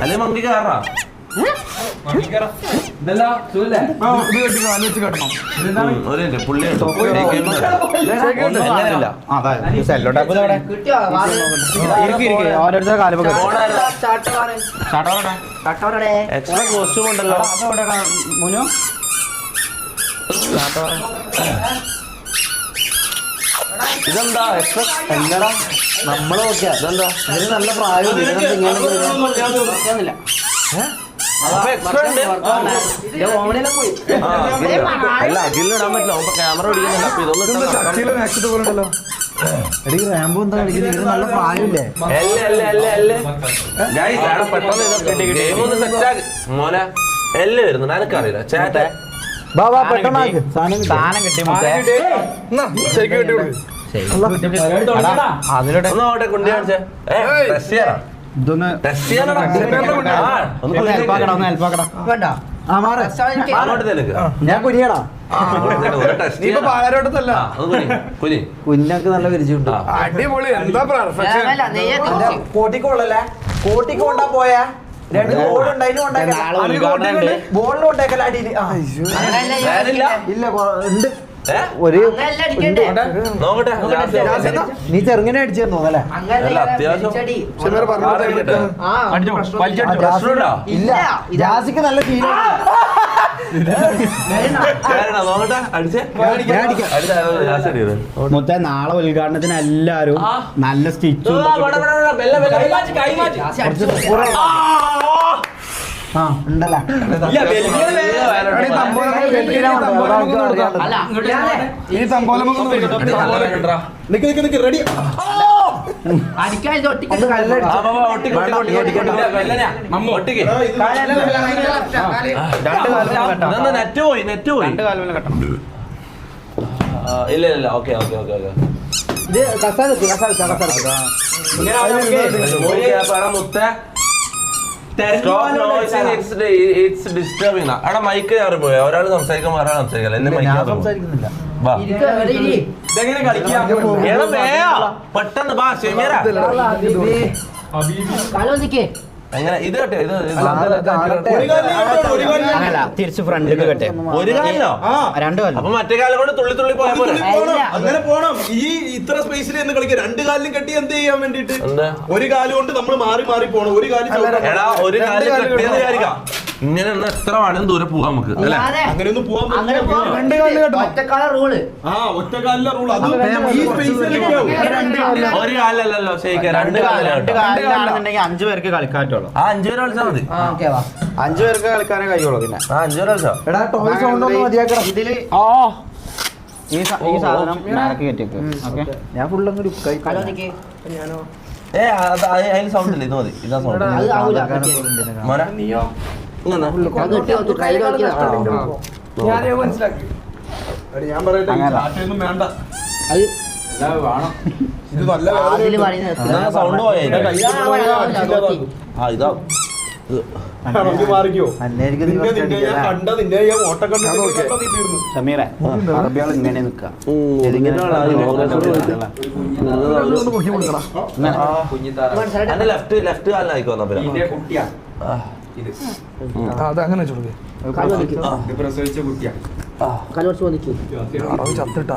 അല്ലെ മങ്കി കയറാ പുള്ളി extra costume ഉണ്ടല്ലോ മുനു. ഇതെന്താ എക്സ്ട്രാ എന്താ നമ്മളെ നോക്കിയാ ഇതെന്താ ഇതിന് നല്ല പ്രായം അല്ല അഖിലിടാൻ പറ്റില്ല ക്യാമറ പിടിക്കുന്നില്ല. അപ്പൊ ഇതൊന്നും റാംബോ എന്താ കളിക്കുന്നത്? നല്ല പ്രായമില്ലേ? മോനെ എല്ലാം വരുന്നുണ്ട്. എനിക്കറിയില്ല ചേട്ടാ സാധനം കിട്ടിയ അതിലോട്ടെ കുണ്ടി കാണിച്ചേ. ഞാൻ കുനിയടാ. കുഞ്ഞൊക്കെ നല്ല പരിചയമുണ്ട്. അടിപൊളി. എന്താ കോട്ടിക്കോളല്ലേ? കോട്ടിക്കൊണ്ടാ പോയാ 2 ബോളുണ്ട്. ബോളിലും ഉണ്ടാക്കല അടിയിൽ ഇല്ല ഉണ്ട്. നീ ചെറുങ്ങനെ അടിച്ചോ അല്ലേ? ഇല്ല ജാസിക്ക് നല്ല മൊത്തം നാളെ ഉദ്ഘാടനത്തിന് എല്ലാരും നല്ല സ്റ്റിച്ചും ഉണ്ടല്ലോ. നെറ്റ് പോയി ഇല്ല ഇല്ല. Okay okay okay okay. മുത്ത അവിടെ മൈക്ക് കയറി പോയ ഒരാൾ സംസാരിക്കുമ്പോൾ ഒരാൾ സംസാരിക്കല. എന്നെ മൈക്ക് സംസാരിക്കുന്നില്ല. പെട്ടെന്ന് ബാ ഷെമീറ അങ്ങനെ ഇത് കട്ടെ. ഇത് തിരിച്ച് ഫ്രണ്ടിൽ കട്ടെ. ഒരു കാലിനോ? 2 കാലം. അപ്പൊ മറ്റേ കാലം കൊണ്ട് തുള്ളി തുള്ളി പോയാൽ പോലെ അങ്ങനെ പോണം. ഈ ഇത്ര സ്പേസിൽ എന്ന് കളിക്കുക. 2 കാലിലും കെട്ടി എന്ത് ചെയ്യാൻ വേണ്ടിട്ട്? ഒരു കാലം കൊണ്ട് നമ്മൾ മാറി മാറി പോണം. ഒരു കാലം ഒരു കാലം കെട്ടിയെന്ന് വിചാരിക്കാം. ഇങ്ങനെ എത്ര വേണമെങ്കിലും ദൂരെ പോകാം നമുക്ക് അല്ലെ? അങ്ങനെയൊന്നും പോവാൻ ഒറ്റക്കാല റൂള്. ഒറ്റക്കാലിലെ റൂൾ. അത് ഈ സ്പേസിൽ ഒരു കാലല്ലോ ശരിക്കും 2 കാലാണെന്നുണ്ടെങ്കിൽ 5 പേർക്ക് കളിക്കാറ്റുള്ളൂ. ആ 5 പേര് കളിച്ചാൽ മതി. 5 പേർക്ക് കളിക്കാനേ കഴിയുള്ളൂ. പിന്നെ 5 പേര് കളിച്ചോ. ഇതില് ഈ സാധനം കയറ്റിക്ക്. ഞാൻ ഫുള്ളങ്ങ് അതിന് സൗണ്ട് ഇല്ല. ഇത് മതി. ഇതാ സൗണ്ട്. ഞാൻ പറയട്ടെ വേണ്ട. ഇത് നല്ല സൗണ്ട് പോയാ ഇതാ മാറിക്കോ. കണ്ട നിന്നെ ഓട്ടം സമീറ അറബിയാൾ ഇങ്ങനെ നിക്കാം. ലെഫ്റ്റ് കാലിനായിക്കോ. അതങ്ങനെ പ്രസവിച്ച കുട്ടിയാ. ചത്തിട്ടാ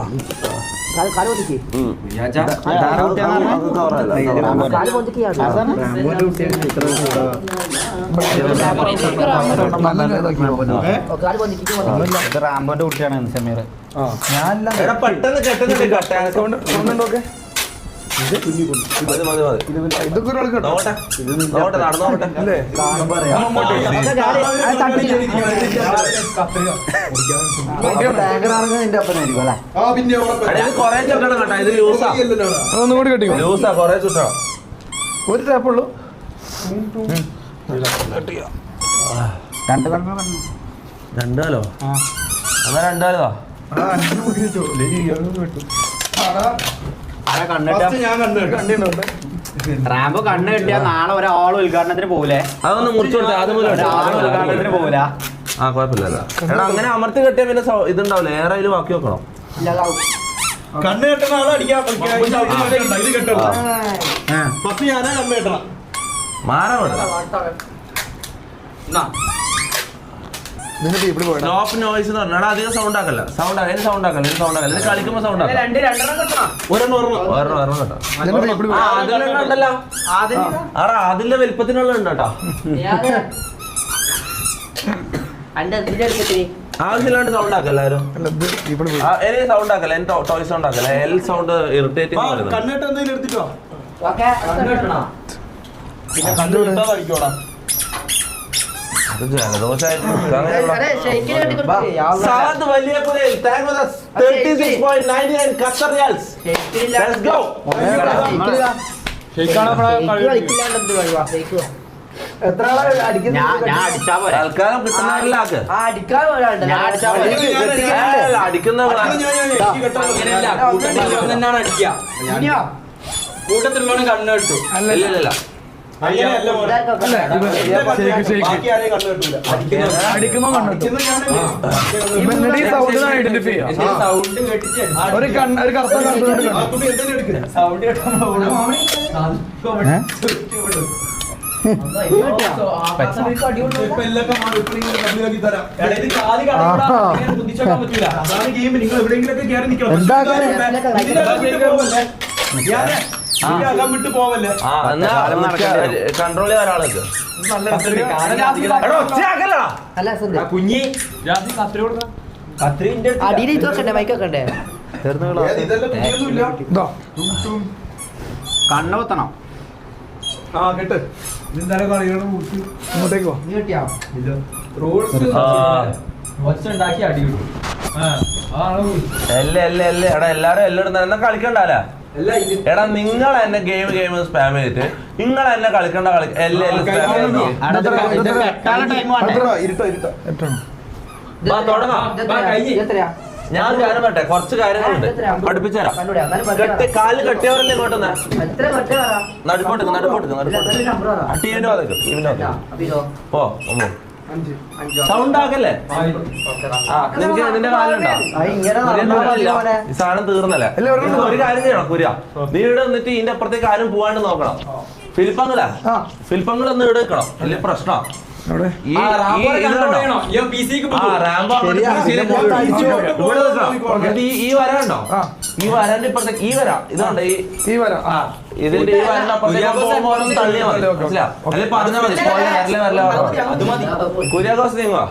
റാംബോന്റെ കുട്ടിയാണ് സമീർ. പെട്ടെന്ന് കെട്ടുന്നുണ്ട്. ഇതൊക്കെ നടന്നോട്ടെ. കൊറേ ചുറ്റണം കേട്ടോ. ഇത് ഒന്നുകൂടി കെട്ടിക്കോ. ലൂസാ കൊറേ ചുറ്റണം. ഒരു ടാപ്പുള്ളൂ. 2 കാലോ? എന്നാ 2 കാലോ? റാംബോ കണ്ണ് കിട്ടിയാ നാളെ ഒരാൾ ഉദ്ഘാടനത്തിന് പോകൂലേ? അതൊന്ന് മുറിച്ചു കൊടുത്താൽ ഉദ്ഘാടനത്തിന് പോകൂല. ആ കുഴപ്പമില്ല. എടാ അങ്ങനെ അമർത്തി കെട്ടിയാ പിന്നെ ഇതുണ്ടാവില്ല. ഏറെ അതിൽ ബാക്കി വെക്കണം. കണ്ണ് കെട്ടുന്ന ആളടിക്കാം. ഫസ്റ്റ് ഞാനാ കമ്മ കെട്ടണം. മാറാൻ വേണ്ട. സ്റ്റോപ്പ് നോയ്സ് എന്ന് പറഞ്ഞാൽ അധികം സൗണ്ട് ആക്കല്ല. സൗണ്ട് ആക്കല്ല, സൗണ്ട് ആക്കല്ല, സൗണ്ട് ആക്കല്ല. ഇത് കളിക്കുമ്പോ സൗണ്ട് ആക്കല്ല. ഒരെണ്ണം കേട്ടോ. ഉണ്ടല്ലോ ആടാ, അതിന്റെ വലിപ്പത്തിനുള്ള ഉണ്ട് കേട്ടോ. ആവശ്യമില്ലാണ്ട് സൗണ്ട് ആക്കല്ല ആരും. എനിക്ക് സൗണ്ട് ആക്കല്ല, എനിക്ക് ടോയ് സൗണ്ട് ആക്കല്ല. എൽ സൗണ്ട് ഇറിറ്റേറ്റിംഗ്. കണ്ണിട്ട് എന്തെങ്കിലും എടുത്തിട്ടോ. പിന്നെ കണ്ടുപിടിച്ചാ കഴിക്കോടാ. ജലദോഷമായിട്ട് തൽക്കാലം കിട്ടുന്നവരിലാക്ക്. അടിക്കുന്ന കൂട്ടത്തിലുള്ള കണ്ണ് കിട്ടു. അല്ലല്ല വിട്ട് പോവല്ലേ. കൺട്രോൾ ചെയ്യാൻ ഒരാൾക്ക് കുഞ്ഞി കണ്ണുത്തണം. കേട്ട് ഇങ്ങോട്ടേക്കോ ഒച്ചുണ്ടാക്കി അടി കിട്ടും. എടാ എല്ലാരും എന്നാ കളിക്കണ്ടല്ല. എടാ നിങ്ങൾ എന്നെ ഗെയിം സ്പാം ചെയ്തിട്ട് നിങ്ങൾ എന്നെ കളിക്കണ്ട ഞാൻ കാര്യം പറ്റേ കുറച്ച് കാര്യങ്ങളുണ്ട് പഠിപ്പിച്ചരാം. കാല് കെട്ടിയവരല്ലേ ഇങ്ങോട്ടെന്ന് നടുക്കോട്ട് പോ സൗണ്ട് ആക്കല്ലേ. നിനക്ക് നിന്റെ കാലുണ്ടോ? ഈ സാധനം തീർന്നല്ലേ. ഒരു കാര്യം ചെയ്യണം കുര്യ, നീ ഇവിടെ വന്നിട്ട് ഇതിന്റെ അപ്പുറത്തേക്ക് ആരും പോവാണ്ട് നോക്കണം. ഫിൽപ്പങ്ങളൊന്നും ഇവിടെ വെക്കണം. വലിയ പ്രശ്നം. ഈ വര ഉണ്ടോ? ഈ വരാന്റെ ഇപ്പുറത്തേക്ക് ഈ വര ഇതുണ്ട്. ഇതിന്റെ ഈ വരന്റെ അപ്പുറത്തേക്ക് തള്ളിയാ മതി. മനസ്സിലാ പറഞ്ഞാൽ മതി. കുര്യാക്കോസ് നീങ്ങോ.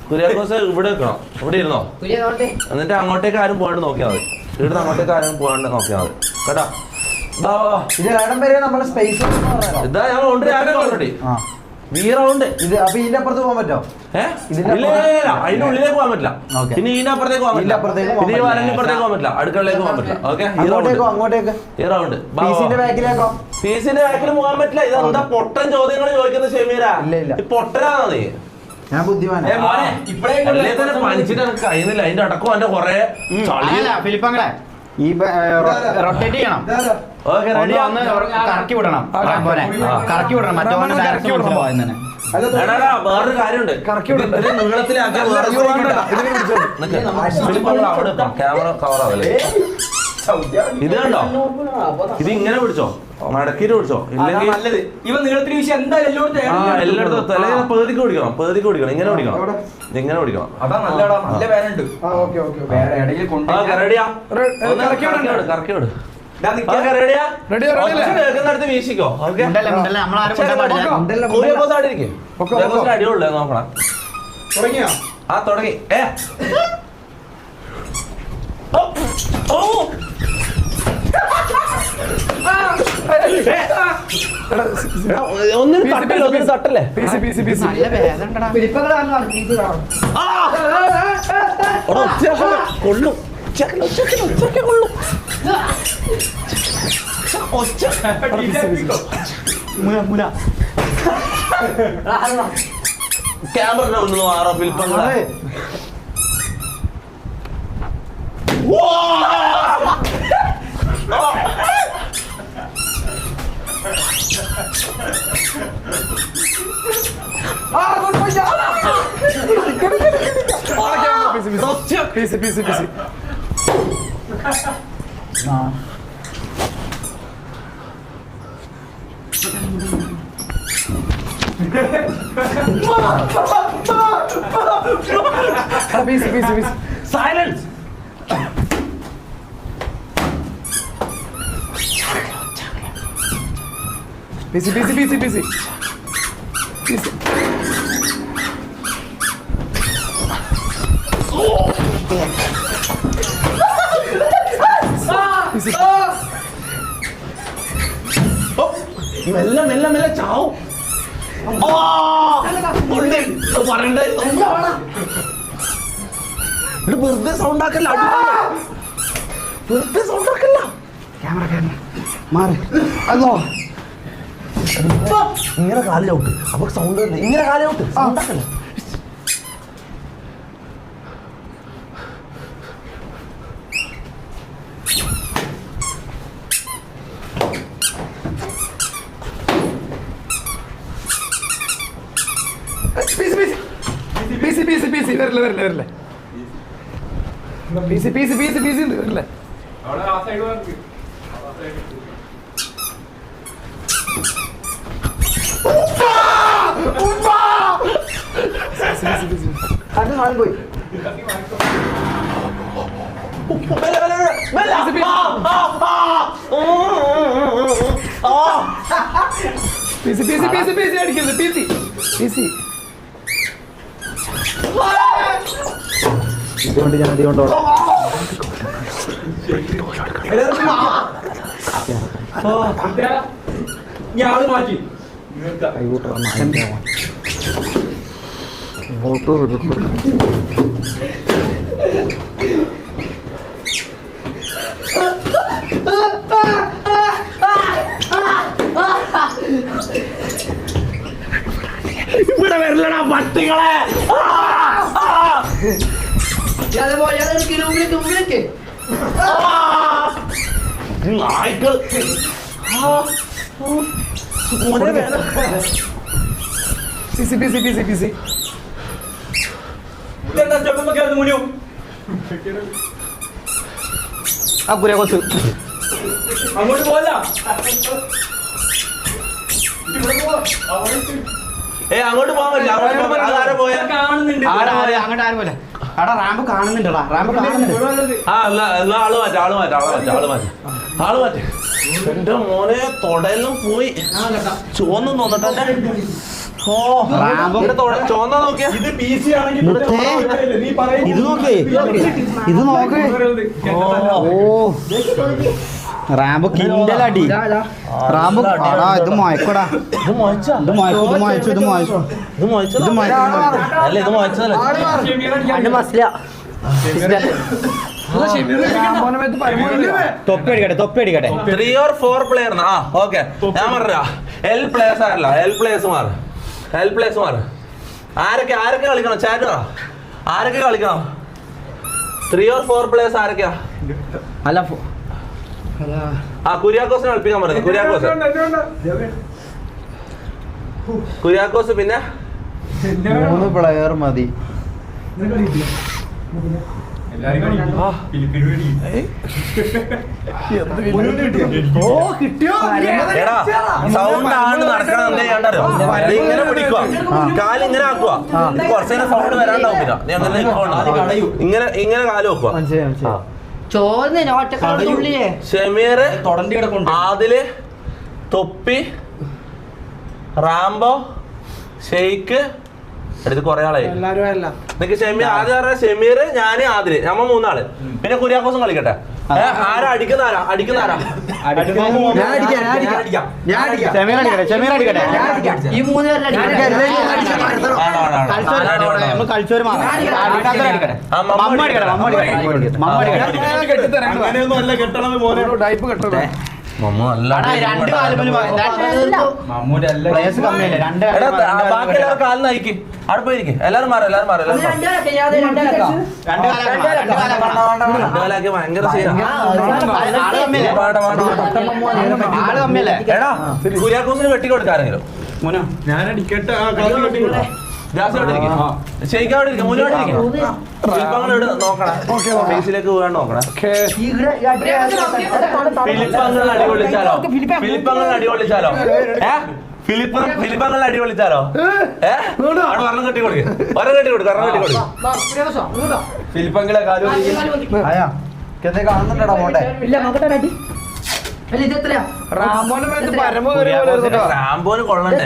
കുര്യാക്കോസ് ഇവിടെ വെക്കണം. ഇവിടെ ഇരുന്നോ. എന്നിട്ട് അങ്ങോട്ടേക്ക് ആരും പോകാണ്ട് നോക്കിയാൽ മതി. ഇവിടുന്ന് അങ്ങോട്ടേക്ക് ആരും പോകാണ്ട് നോക്കിയാൽ മതി കേട്ടോ. ഇതാ ഞാൻ ഓൾറെഡി ഈ റൗണ്ട് ഇത്. അപ്പൊ ഇതിന്റെ അപ്പുറത്ത് പോകാൻ പറ്റോ? അതിന്റെ ഉള്ളിലേക്ക് പോകാൻ പറ്റില്ല. പിന്നെ ഇതിന്റെ അപ്പുറത്തേക്ക് പോകാൻ പറ്റില്ല. പിന്നെ ഈ വരന്റെ ഇപ്പുറത്തേക്ക് പോകാൻ പറ്റില്ല. അടുക്കളയിലേക്ക് പോകാൻ പറ്റില്ല. ഓക്കെ അങ്ങോട്ടേക്ക് ഈ റൗണ്ട് പീസിന്റെ ബാക്കിൽ പോകാൻ പറ്റില്ല. ഇതെന്താ പൊട്ടൻ ചോദ്യങ്ങൾ ചോദിക്കുന്നത് ഷെമീര? ഈ പൊട്ടനാണോ നീ? ഞാൻ ബുദ്ധിമാനാ. തന്നെ പണിച്ചിട്ട് എനിക്ക് കഴിയുന്നില്ല. അതിന്റെ അടക്കം എന്റെ കൊറേ ഫിലിപ്പങ്ങളെ ഈ റൊട്ടേറ്റ് ചെയ്യണം. കറക്കി വിടണം. കറക്കി വിടണം. മറ്റേ വേറൊരു കാര്യമുണ്ട്. നീളത്തിലാക്കിയ ക്യാമറ കവർ ആവല്ലേ. ഇത് കണ്ടോ? ഇത് ഇങ്ങനെ പിടിച്ചോ, മടക്കിട്ട് പിടിച്ചോ. ഇല്ലെങ്കിൽ എല്ലായിടത്തും അല്ലെങ്കിൽ പേതിക്ക് പിടിക്കണം. ഇങ്ങനെ പിടിക്കണം. ഇങ്ങനെ പിടിക്കണം. കറക്കി വിട്. വീശിക്കോ. അടിയുള്ളേ നോക്കണം. തുടങ്ങി. ഒന്നും തട്ടല്ലേ. കൊള്ളും ക്യാമറ ഒന്ന് മാറാം. ഫിലിപ്പങ്ങളെ സൈലൻസ്. PC. മെല്ലെ ചാവും. പറയണ്ടേ വെറുതെ സൗണ്ട് ആക്കല്ല. വെറുതെ സൗണ്ട് ആക്കല്ല. ക്യാമറ മാറി അതോ ഇങ്ങനെ കാലിലോട്ട് അപ്പൊ സൗണ്ട് വരില്ല. ഇങ്ങനെ കാലിലോട്ട് സൗണ്ട് ആക്കല്ല. PC വരില്ല. PC ഉണ്ട് വരില്ലേ? പോയി PC അടിക്കരുത്. PC ഇതുകൊണ്ട് ഞാൻ അതുകൊണ്ടോളാം. ഞാൻ മാറ്റി കൈകൂട്ട് ഇവിടെ വരില്ലടാ പട്ടികളെ. നായ്ക്കൾ. PC മുനു ആ കുര്യാക്കോസ് അങ്ങോട്ട് പോല അങ്ങോട്ട് പോകാൻ പറ്റില്ല. അതാരെ പോയാ കാണുന്നുണ്ട്. അങ്ങോട്ട് ആരും പോലെ എടാ റാമ്പ് കാണുന്നുണ്ടടാ. റാമ്പ് കാണുന്നുണ്ട്. ആള് മാറ്റി. എന്റെ മോനെ തൊടയെല്ലാം പോയി. ചുവന്നു തോന്നട്ടെ. ചോന്നാ നോക്കിയാ ഇത് PC ആണെങ്കിൽ ഇത് നോക്കേ ഓ റാമ്പ് കിണ്ടലടി. റാമ്പ് ഇത് മയക്കടാ. ഇത് മോയിച്ചാ. ഇത് മയച്ചു അല്ല ഇത് മോയിച്ചതല്ല. തൊപ്പി അടിക്കട്ടെ 3 or 4 പ്ലെയർ. ഓക്കെ ഞാൻ പറഞ്ഞ എൽ പ്ലേയേഴ്സ് ആരല്ല. എൽ പ്ലേയേഴ്സ് മാറ്. ആരൊക്കെ കളിക്കണം? ചാറ്റ് ആരൊക്കെ കളിക്കണം? 3 or 4 പ്ലേയേഴ്സ് ആരൊക്കെയാ? അല്ല കുര്യാക്കോസിനെ കളിപ്പിക്കാൻ പറയുന്നത്. കുര്യാക്കോസ് പിന്നെ 3 പ്ലെയർ മതി. എടാ സൗണ്ട് ആണ് നടക്കണം. എന്താ ചെയ്യണ്ടോ? ഇങ്ങനെ പിടിക്കുക, കാലിങ്ങനെ ആക്കുക. കുറച്ചു നേരം സൗണ്ട് വരാണ്ടാവും. പിന്നെ നീ അങ്ങനെ ഇങ്ങനെ കാല് വെക്കുക. ഷമീർ, ആദില്, തൊപ്പി, റാംബോ, ഷെയ്ക്ക്. എടുത്ത് കൊറേ ആളായി. നിനക്ക് ഷമീർ ആദ്യം പറഞ്ഞ ഷമീർ, ഞാന്, ആദില്, നമ്മ 3 ആള്. പിന്നെ കുര്യാക്കോസും കളിക്കട്ടെ. ആരാ അടിക്കുന്ന ആരാ? എല്ലാരും മാറി. ഭയങ്കര കുര്യാക്കോസിന് വെട്ടി കൊടുക്കാരെങ്കിലും. ഞാൻ അടിക്കട്ടെ. ശരിക്കും അവിടെ ഇരിക്കും മുന്നോട്ട് ഫിലിപ്പങ്ങൾ ഇവിടെ നോക്കണേ ഫേസിലേക്ക് പോകാൻ നോക്കണേ ഫിലിപ്പങ്ങൾ അടിപൊളിച്ചാലോ ഫിലിപ്പങ്ങൾ അടിപൊളിച്ചാലോ ഒരെണ്ണം കെട്ടി കൊടുക്കും ഫിലിപ്പങ്ങളെ കാലം കാണുന്നുണ്ടോ മോട്ടെ റാംബോന് കൊള്ളണ്ടേ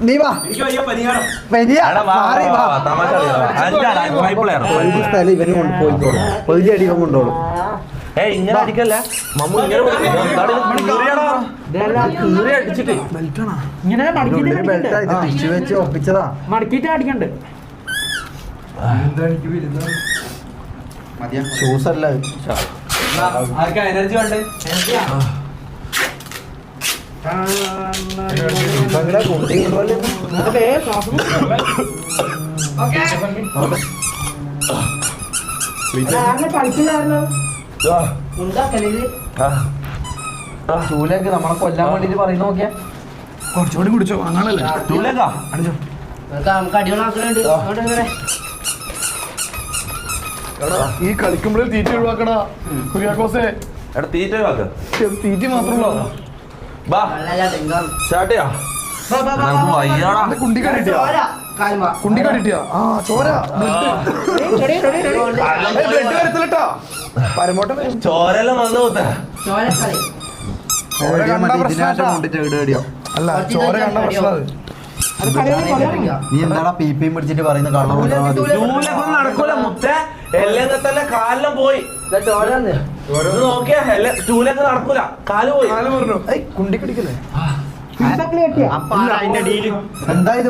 നീ വാ സ്ഥലം ഇവന് കൊണ്ടുപോയിക്കോളും പകുതി അടി കൊണ്ടോളും ഇങ്ങനെ അടിക്കല്ല മമ്മു ഇങ്ങനെ അടിച്ചിട്ട് ടിഷ്യൂ വെച്ച് ഒപ്പിച്ചതാ മടക്കിട്ട് അടിക്കണ്ട് ഷൂസ് അല്ല ആർക്കാ എനർജി വേണ്ടേ ചൂലേക്ക് നമ്മളെ കൊല്ലാൻ വേണ്ടിട്ട് പറയുന്ന നോക്കിയാ കുറച്ചുകൂടി കുടിച്ചോ അങ്ങനല്ലേ അടിച്ചോ ഈ കളിക്കുമ്പോഴേ തീറ്റ ഒഴിവാക്കടാ കുര്യാക്കോസേ എടാ തീറ്റ ഒഴിവാക്ക് തീറ്റ മാത്രമല്ലോ സ്റ്റാർട്ട് ചെയ്യാ വയ്യാടാ കുണ്ടി കടിട്ടിയാ ആ ചോര ബ്ലഡ് വരത്തില്ലട്ടോ പരമോട്ടം ചോരെല്ലാം വന്നു അല്ല ചോര കണ്ട പ്രശ്നം നീ എന്താടാ പീപ്പിയും പിടിച്ചിട്ട് പറയുന്ന കള്ളം നടക്കൂല മുത്തേ എല്ലാം തന്നെ കാലിലും പോയി നോക്കിയാ ടൂലൊക്കെ നടക്കൂല കാല് പോയി കുണ്ടി കടിക്കല്ലേ എന്താ ഇത്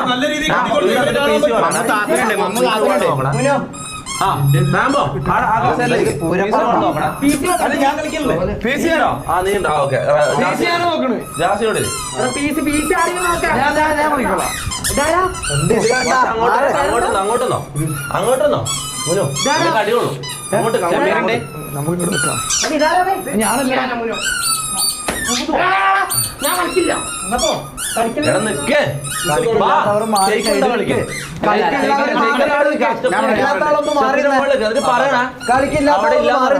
നല്ല രീതിയിൽ ഞാൻ കളിക്കില്ലേ അങ്ങോട്ടെന്നോ അടിയുള്ളൂ അങ്ങോട്ട് നമുക്ക് ഇവിടെ നിൽക്കാം ഞാനല്ല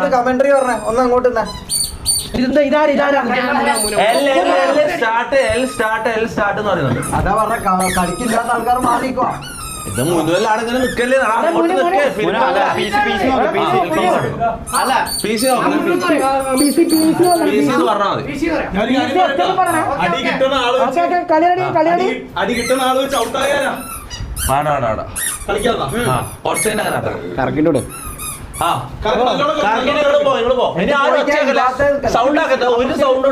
കമന്ററി പറഞ്ഞ ഒന്ന് അങ്ങോട്ട് അതാ പറഞ്ഞ കളിക്കില്ലാത്ത ആൾക്കാർ മാറിക്കോ ഇത് മുതലാളിങ്ങനെ നിക്കല്ലേ അടി കിട്ടുന്ന ആള് വെച്ച് ഔട്ടായാലാ കളിക്കാതാ കറക്കിട്ടൂടെ സൗണ്ട് ആക്കട്ടെ ഒരു സൗണ്ട്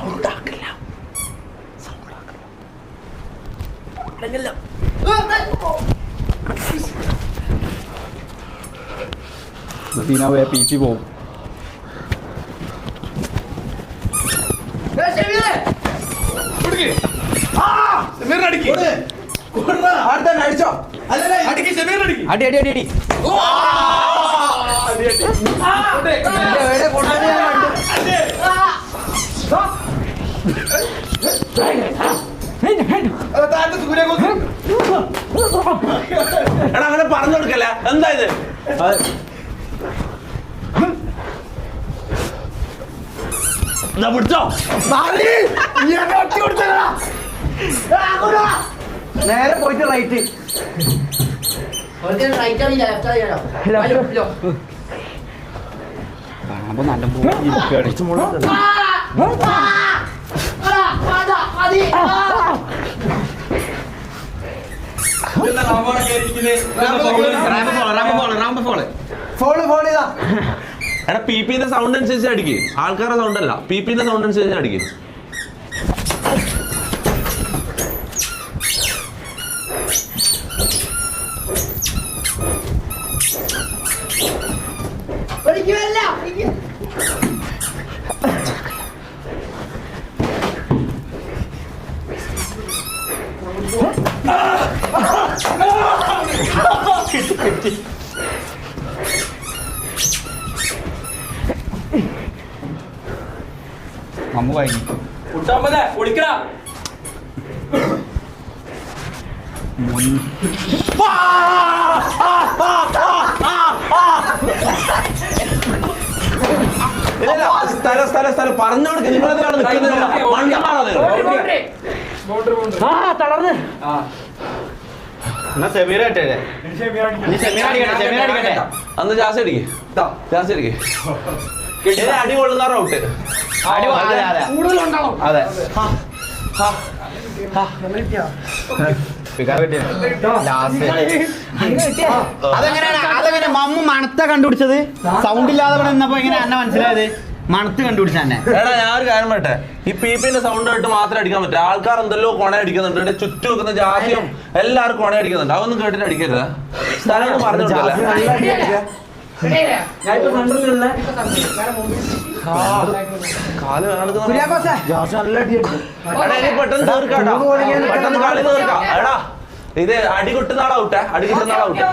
ഉണ്ടാക്കില്ല പി സി പോവും അടിച്ചോ അടി അടി അടി അടി എടാ അങ്ങനെ പറഞ്ഞു കൊടുക്കല്ല എന്താ ഇത് പിടിച്ചോ നേരെ പോയിട്ട് റൈറ്റ് എടാ പി പിന്റെ സൗണ്ട് അനുസരിച്ച് അടിക്കും ആൾക്കാരുടെ സൗണ്ട് അല്ല പി പിന്റെ സൗണ്ട് അനുസരിച്ച് അടിക്കും മമ്മു കഴിഞ്ഞു. കുട്ടാമ്പനെ ഒളിക്കടാ. സ്ഥലം പറഞ്ഞു കൊടുക്കുക. നിങ്ങളെന്താണ് എന്നാ സെമീർ കേട്ടേ. നീ സെമീർ അടിക്കട്ടെ. അന്ന് ജാസ് അടിക്ക്. അടി കൊള്ളുന്ന റൗട്ട്. അതെ അതെങ്ങനെ മമ്മു മണത്ത കണ്ടുപിടിച്ചത്? സൗണ്ട് ഇല്ലാതെ നിന്നപ്പോ എങ്ങനെ എന്നെ മനസ്സിലായത്? മണത്ത് കണ്ടുപിടിച്ച തന്നെ. എടാ ഞാൻ ഒരു കാര്യം പറയട്ടെ, ഈ പീപ്പിന്റെ സൗണ്ട് ആയിട്ട് മാത്രം അടിക്കാൻ പറ്റില്ല. ആൾക്കാർ എന്തെല്ലോ കൊണ അടിക്കുന്നുണ്ട്. ഇവിടെ ചുറ്റും വെക്കുന്ന ജാതിയും എല്ലാവർക്കും കൊണ അടിക്കുന്നുണ്ട്. അതൊന്നും കേട്ടിട്ട് അടിക്കരുത്. സ്ഥലം പറഞ്ഞു കാല് പെട്ടെന്ന് തീർക്കാട്ടോ. പെട്ടെന്ന് കളി തീർക്കാം. എടാ ഇത് അടി കിട്ടുന്നാളെ ഔട്ടെ. അടി കിട്ടുന്നാളെ ഔട്ടെ.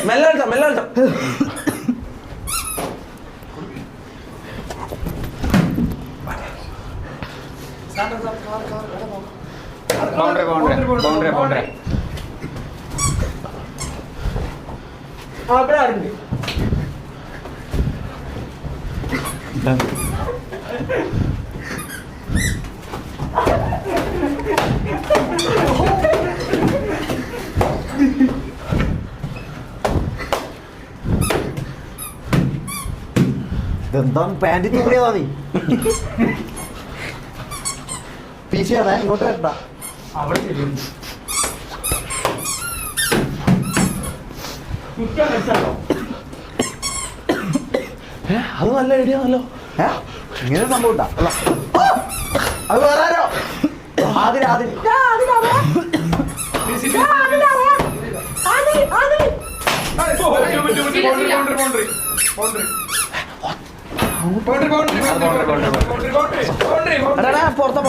മെല്ലെ കളിച്ചാ. ബൗണ്ടറി ഇതെന്താണ് പാൻറ് തൂടിയതാ നീ? പീശിയാണേ, ഇങ്ങോട്ട് വരണ്ട. അത് നല്ല ഐഡിയ ആണല്ലോ. ഇങ്ങനെ സംഭവം ഉണ്ടാ. അത് വേറെ ആരോ ആദ്യം പുറത്താ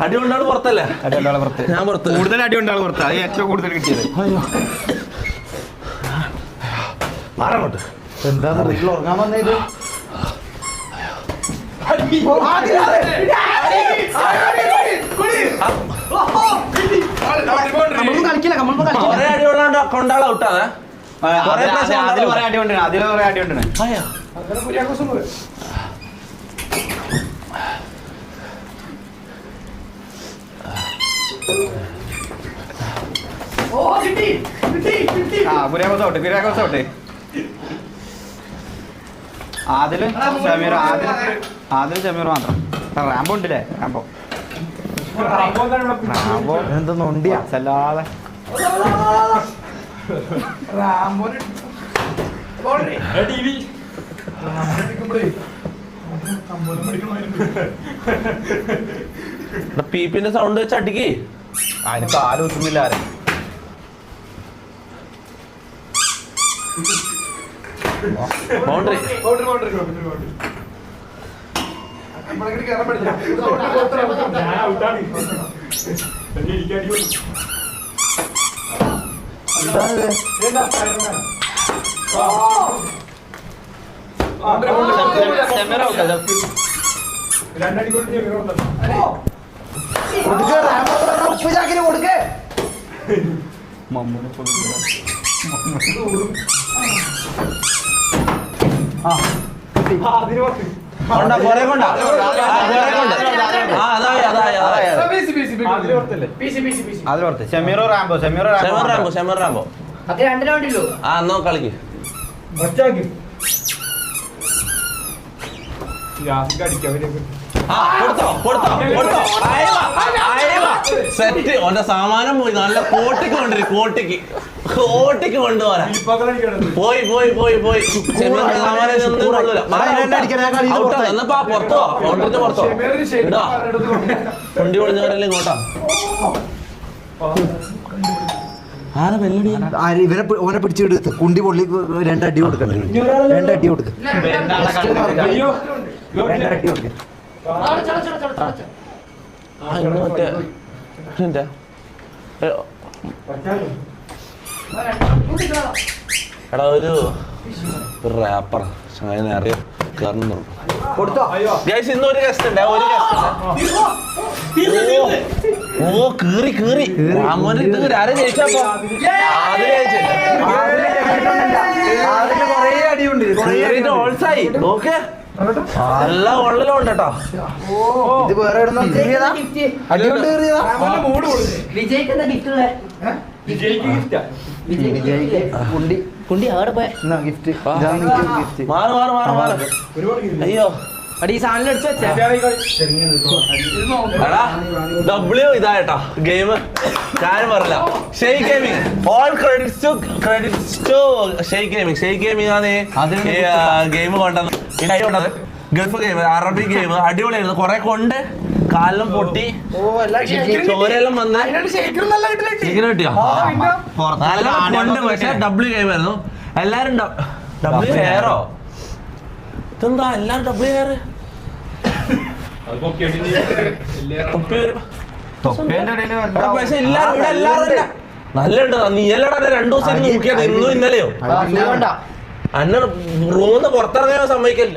അടി കൊണ്ടാണ് പുറത്തല്ലേ? ഞാൻ പുറത്ത്. കൂടുതൽ അടി കൊണ്ടാണ് പുറത്ത്. അത് ഏറ്റവും കൂടുതൽ കിട്ടിയത്. മാറങ്ങോട്ട്. എന്താ നിങ്ങൾ ഉറങ്ങാൻ വന്നത്? കൊറേ അടി കൊണ്ടാണ് ഔട്ടാണ്. അതിൽ കുറെ അടി കൊണ്ടാണ്. ആദിലും ഷമീർ മാത്രം. റാംബോ ഉണ്ടല്ലേ? റാംബോ എന്താ നൊണ്ടിയാ? അല്ലാതെ പീപ്പിന്റെ സൗണ്ട് വെച്ച് അടിക്ക്. അതിന് കാല് വെക്കുന്നില്ല ആരും. ബൗണ്ടറി. ഉപ്പുചാക്കിന് കൊടുക്കേ. ഷമീറോ റാംബോ. ഷമീർ റാംബോ. ആ എന്നോ കളിക്ക് ആ കൊടുത്തോ സെറ്റ് ഓന്റെ സാമാനം പോയി നല്ല കോട്ടിക്ക് കൊണ്ടുപോരാ പോയി സാമാനം ഒന്നും കൊള്ളൂല എന്നപ്പാ പുറത്തോ കൗണ്ടറിന്റെ പുറത്തോ ഇടാ വണ്ടി പൊളിഞ്ഞവരല്ലേ ഇങ്ങോട്ടാ ആരെ വെല്ലടി ഇവനെ ഓനെ പിടിച്ചെടുത്ത് കുണ്ടി പൊള്ളി രണ്ടടി കൊടുക്കണ്ടേ രണ്ടടി കൊടുക്ക എടാ ഒരു റാപ്പർ അറിയാം കേറുന്നു ഗൈസ് ഇന്ന് ഒരു ഗസ്റ്റ് ഉണ്ട് ഓ കീറി രാമോനെ ഇത് ആരെ ജയിച്ചപ്പോ ഓൾസായി ഓക്കെ നല്ല കൊള്ളലുണ്ട് കേട്ടോ ഇത് വേറെ അടികൊണ്ട് കുണ്ടി അവിടെ പോയ ഗിഫ്റ്റ് മാറ് അയ്യോ ഈ സാധനം എടുത്ത് വെച്ചാ ഡബ്ല്യു ഇതായിട്ടോ ഗെയിം കാര്യം പറയില്ല Shay gaming all credits to Shay gaming ആണ് ഗെയിം കൊണ്ടത് ഗൾഫ് ഗെയിം അറബി ഗെയിം അടിപൊളിയായിരുന്നു കുറെ കൊണ്ട് കാലിലും പൊട്ടി ചോരെല്ലാം വന്ന് കിട്ടിയോ നല്ല കൊണ്ട് പക്ഷെ ഡബ്ല്യു ഗെയിം ആയിരുന്നു എല്ലാരും ഡബ്ല്യു ഹെയറോ ഇതെന്താ എല്ലാരും ഡബ്ല്യു ഹെയർ പക്ഷെ എല്ലാരും നല്ലുണ്ട് നീ എല്ലാടാ 2 ദിവസം നോക്കിയത് ഇന്നും ഇന്നലെയോ അന്ന റൂമിന്ന് പുറത്തിറങ്ങാൻ സമ്മതിക്കില്ല.